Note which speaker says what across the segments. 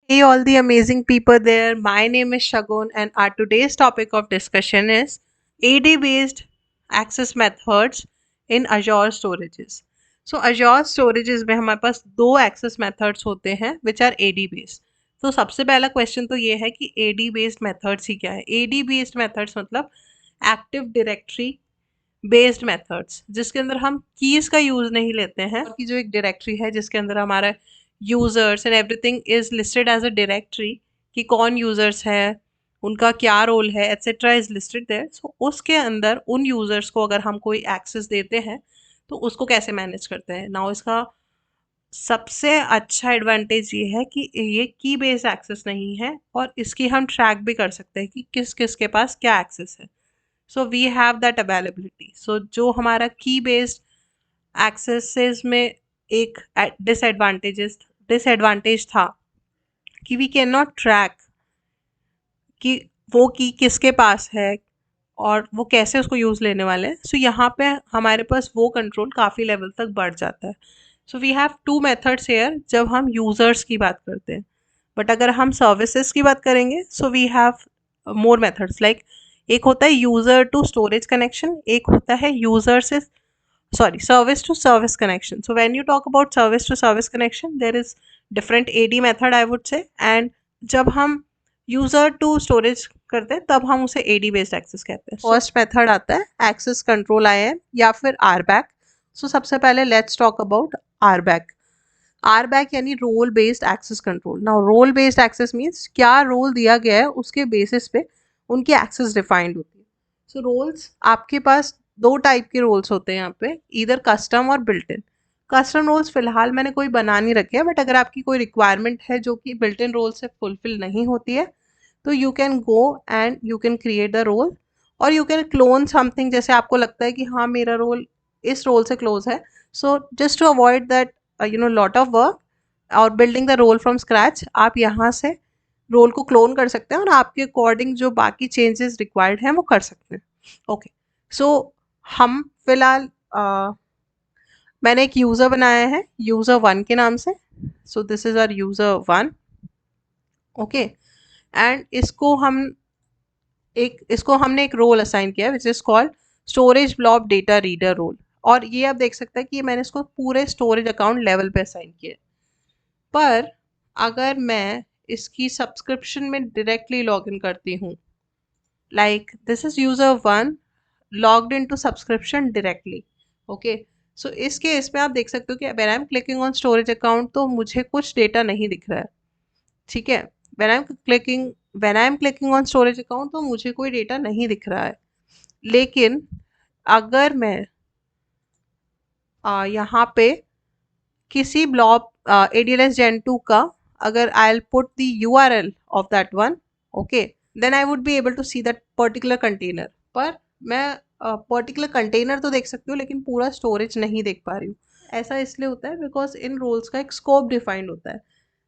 Speaker 1: Hey, all the amazing people there. My name is Shagun, and our today's topic of discussion is AD based access methods in Azure storages. So, Azure storages में हमारे पास दो access methods होते हैं which are AD based. तो सबसे पहला question तो ये है कि AD based methods ही क्या है. AD based methods मतलब Active Directory बेस्ड मेथड्स जिसके अंदर हम कीज का यूज नहीं लेते हैं कि जो एक डायरेक्टरी है जिसके अंदर हमारा users and everything is listed as a directory कि कौन यूजर्स है, उनका क्या रोल है, etcetera is listed there. So उसके अंदर उन यूजर्स को अगर हम कोई एक्सेस देते हैं तो उसको कैसे मैनेज करते हैं. नाउ इसका सबसे अच्छा एडवांटेज ये है कि ये की बेस्ड एक्सेस नहीं है और इसकी हम ट्रैक भी कर सकते हैं कि किस किस के पास क्या एक्सेस है. So we have that availability. So जो हमारा की बेस्ड एक्सेसेस में एक डिसएडवांटेज था कि वी कैन नॉट ट्रैक कि वो की किसके पास है और वो कैसे उसको यूज़ लेने वाले हैं. सो यहाँ पे हमारे पास वो कंट्रोल काफ़ी लेवल तक बढ़ जाता है. So we have two methods here जब हम यूज़र्स की बात करते हैं. बट अगर हम सर्विसेज की बात करेंगे so we have more methods like एक होता है यूज़र टू स्टोरेज कनेक्शन, एक होता है यूज़र से sorry service to service connection. So when you talk about service to service connection there is different AD method I would say. And जब हम user to storage करते हैं तब हम उसे AD बेस्ड एक्सेस कहते हैं. फर्स्ट मेथड आता है एक्सेस कंट्रोल IAM या फिर RBAC. सो सबसे पहले let's talk about RBAC. RBAC यानी role based access control. Now role based access means क्या रोल दिया गया है उसके बेसिस पे उनकी एक्सेस डिफाइंड होती है. सो रोल्स आपके पास दो टाइप के रोल्स होते हैं यहाँ पे, इधर कस्टम और बिल्ट इन. कस्टम रोल्स फिलहाल मैंने कोई बना नहीं रखे हैं बट अगर आपकी कोई रिक्वायरमेंट है जो कि बिल्ट इन रोल से फुलफिल नहीं होती है तो you can go and you can create the role और यू कैन क्लोन समथिंग. जैसे आपको लगता है कि हाँ मेरा रोल इस रोल से क्लोज है, so just to avoid that lot of work और building the role from scratch आप यहाँ से रोल को क्लोन कर सकते हैं और आपके अकॉर्डिंग जो बाकी चेंजेस रिक्वायर्ड हैं वो कर सकते हैं. ओके. सो हम फिलहाल मैंने एक यूज़र बनाया है यूज़र वन के नाम से. So this is our user one. Okay. And इसको हमने एक रोल असाइन किया है which is called storage block data reader role. और ये आप देख सकते हैं कि मैंने इसको पूरे स्टोरेज अकाउंट लेवल पे असाइन किया है. पर अगर मैं इसकी सब्सक्रिप्शन में डायरेक्टली लॉग इन करती हूँ like this is user one logged in to subscription directly. Okay. So इस केस में आप देख सकते हो कि when I am clicking on storage account तो मुझे कुछ डेटा नहीं दिख रहा है. ठीक है. When I am clicking on storage account तो मुझे कोई डेटा नहीं दिख रहा है. लेकिन अगर मैं यहाँ पे किसी ब्लॉब ADLS Gen 2 का अगर I'll put the URL of that one, okay, then I would be able to see that particular container. पर मैं पर्टिकुलर कंटेनर तो देख सकती हूँ लेकिन पूरा स्टोरेज नहीं देख पा रही हूँ. ऐसा इसलिए होता है बिकॉज इन रोल्स का एक स्कोप डिफाइंड होता है.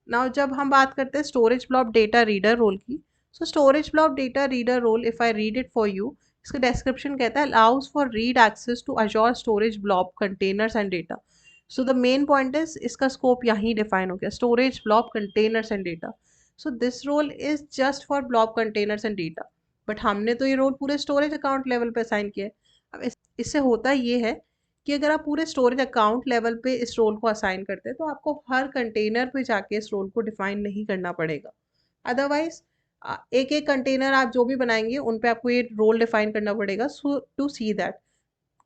Speaker 1: नाउ जब हम बात करते हैं storage block data reader role की, so storage block data reader role if I read it for you, इसका डिस्क्रिप्शन कहता है allows for read access to Azure storage block containers and data. So the main point is इसका scope यहाँ define हो गया, storage block containers and data. So this role is just for block containers and data. But हमने तो ये role पूरे storage account level पे assign किया है. अब इससे होता ये है कि अगर आप पूरे स्टोरेज अकाउंट लेवल पे इस रोल को असाइन करते हैं तो आपको हर कंटेनर पे जाके इस रोल को डिफाइन नहीं करना पड़ेगा. अदरवाइज एक एक कंटेनर आप जो भी बनाएंगे उन पे आपको ये रोल डिफाइन करना पड़ेगा टू सी दैट.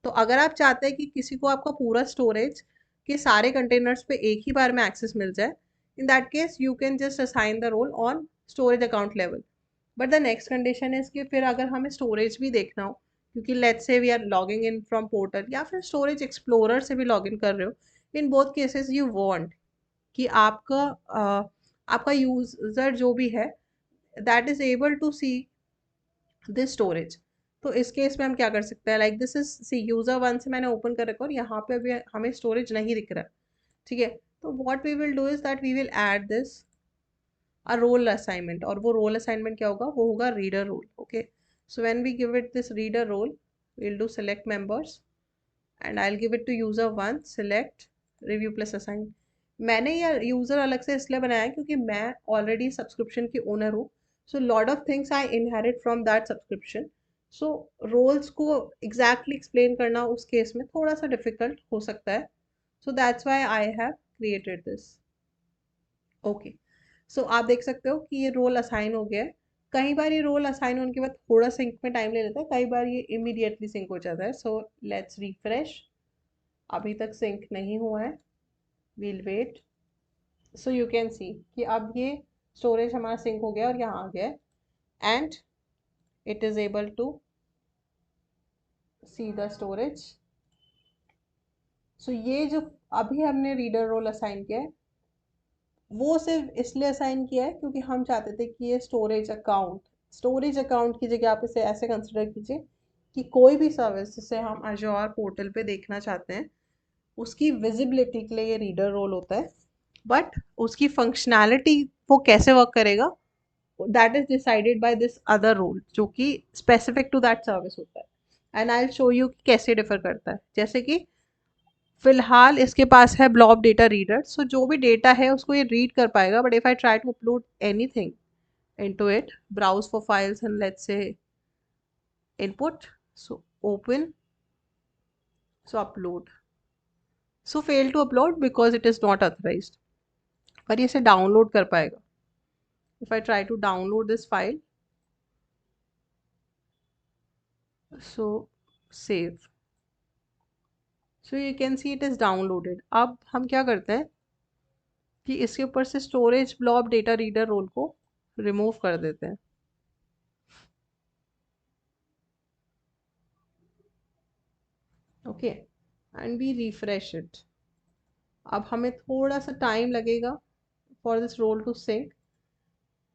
Speaker 1: तो अगर आप चाहते हैं कि किसी को आपका पूरा स्टोरेज के सारे कंटेनर्स पे एक ही बार में एक्सेस मिल जाए, in that case you can just assign the roll on storage account level. But the next condition is कि फिर अगर हमें स्टोरेज भी देखना हो, क्योंकि let's say we are logging in from portal या फिर स्टोरेज एक्सप्लोरर से भी लॉग इन कर रहे हो, in both cases you want कि आपका यूजर जो भी है that is able to see this storage. तो इस केस में हम क्या कर सकते हैं, like this is see user one से मैंने ओपन कर रखा और यहाँ पे अभी हमें स्टोरेज नहीं दिख रहा है. ठीक है. तो what we will do is that we will add this a role assignment. और वो रोल असाइनमेंट क्या होगा, वो होगा reader role. Okay. So when we give it this reader role we'll do select members and I'll give it to user one, select review plus assign. मैंने ये user अलग से इसलिए बनाया है क्योंकि मैं ऑलरेडी सब्सक्रिप्शन की ओनर हूँ। So lot of things I inherit from that subscription. So roles को एग्जैक्टली एक्सप्लेन करना उस केस में थोड़ा सा डिफिकल्ट हो सकता है। So that's why I have created this. Okay, so आप देख सकते हो कि ये रोल असाइन हो गया है। कई बार ये रोल असाइन होने के बाद थोड़ा सिंक में टाइम ले लेता है, कई बार ये इमीडिएटली सिंक हो जाता है। So let's refresh. अभी तक सिंक नहीं हुआ है, we'll wait. So you can see कि अब ये स्टोरेज हमारा सिंक हो गया और यहाँ आ गया है and it is able to see the storage. So ये जो अभी हमने रीडर रोल असाइन किया है वो सिर्फ इसलिए असाइन किया है क्योंकि हम चाहते थे कि ये स्टोरेज अकाउंट की जगह आप इसे ऐसे कंसिडर कीजिए कि कोई भी सर्विस जिसे हम अजोर पोर्टल पे देखना चाहते हैं उसकी विजिबिलिटी के लिए ये रीडर रोल होता है। बट उसकी फंक्शनैलिटी वो कैसे वर्क करेगा that is decided by this other role जो कि स्पेसिफिक टू दैट सर्विस होता है। And I will show you कैसे डिफर करता है। जैसे कि फिलहाल इसके पास है ब्लॉब डेटा रीडर, सो जो भी डेटा है उसको ये रीड कर पाएगा। But if I try to upload anything into it, browse for files and let's say input, so open, so upload, so fail to upload because it is not authorized। पर ये इसे download कर पाएगा। if I try to download this file, so save, so you can see it is downloaded। अब हम क्या करते हैं कि इसके ऊपर से storage blob data reader role को रिमूव कर देते हैं। Okay, and we refresh it. अब हमें थोड़ा सा टाइम लगेगा for this role to sync.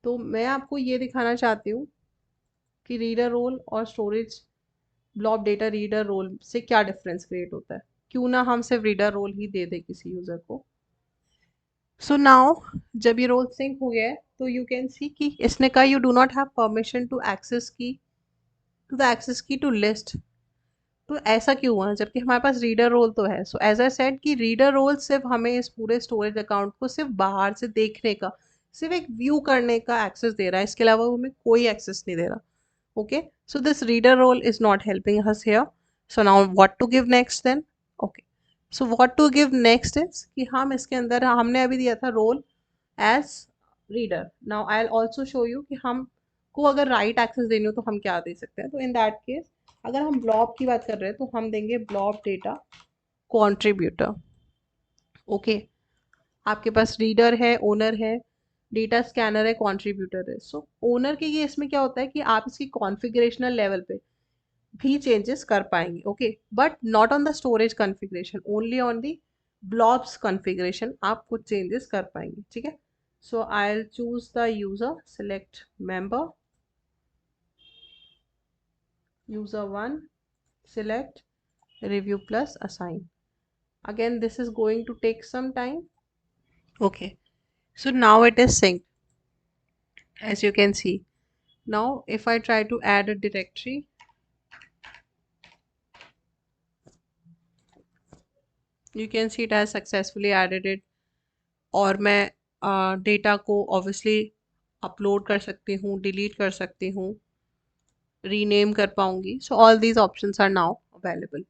Speaker 1: तो मैं आपको ये दिखाना चाहती हूँ कि रीडर रोल और storage blob data reader role से क्या डिफरेंस क्रिएट होता है। क्यों ना हम सिर्फ रीडर रोल ही दे दे किसी यूज़र को। सो नाउ जब ये रोल सिंक हो गया है तो यू कैन सी कि इसने कहा you do not have permission to access key to the access key to list. तो ऐसा क्यों हुआ जबकि हमारे पास रीडर रोल तो है। सो एज आई सेड कि रीडर रोल सिर्फ हमें इस पूरे स्टोरेज अकाउंट को सिर्फ बाहर से देखने का, सिर्फ एक व्यू करने का एक्सेस दे रहा है, इसके अलावा वो हमें कोई एक्सेस नहीं दे रहा। okay, so this reader role is not helping us here। so now what to give next then? okay, so what to give next is कि हम इसके अंदर हमने अभी दिया था role as reader। now I'll also show you कि हम को अगर राइट एक्सेस देनी हो तो हम क्या दे सकते हैं। तो इन दैट केस अगर हम ब्लॉब की बात कर रहे हैं तो हम देंगे ब्लॉब डेटा कॉन्ट्रीब्यूटर। ओके, आपके पास रीडर है, ओनर है, डेटा स्कैनर है, कंट्रीब्यूटर है। सो ओनर के केस में क्या होता है कि आप इसकी कॉन्फ़िगरेशनल लेवल पे भी चेंजेस कर पाएंगे। Okay, but not on the storage configuration, only on the blobs configuration आप कुछ चेंजेस कर पाएंगे। ठीक है, so I will choose the user, select member, user one, select review plus assign। again this is going to take some time। okay, so now it is synced as you can see। now if I try to add a directory, you can see it has successfully added it। और मैं data को obviously upload कर सकती हूँ, delete कर सकती हूँ, rename कर पाऊंगी। So all these options are now available.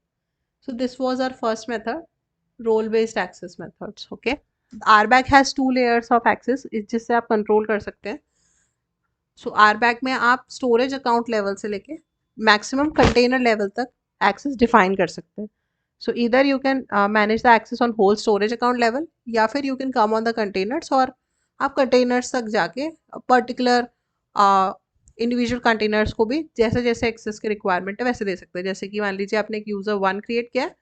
Speaker 1: So this was our first method, role based access methods. Okay, RBAC has 2 layers of access जिससे आप कंट्रोल कर सकते हैं। सो RBAC में आप स्टोरेज अकाउंट लेवल से लेके मैक्सिमम कंटेनर लेवल तक एक्सेस डिफाइन कर सकते हैं। सो इधर you can manage the access on whole storage account level, या फिर you can come on the containers और आप कंटेनर्स तक जाके पर्टिकुलर इंडिविजुअल कंटेनर्स को भी जैसे जैसे एक्सेस की रिक्वायरमेंट है वैसे दे सकते हैं। जैसे कि मान लीजिए आपने एक यूज़र वन क्रिएट किया है,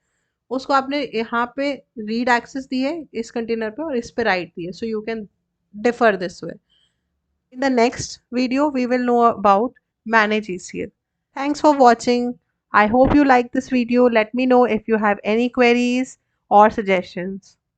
Speaker 1: उसको आपने यहाँ पे रीड एक्सेस दी है इस कंटेनर पे और इस पे राइट दी है। सो you can differ this way. In the next video, we will know about manage ECL। Thanks for watching। I hope you like this video। Let me know if you have any queries or suggestions।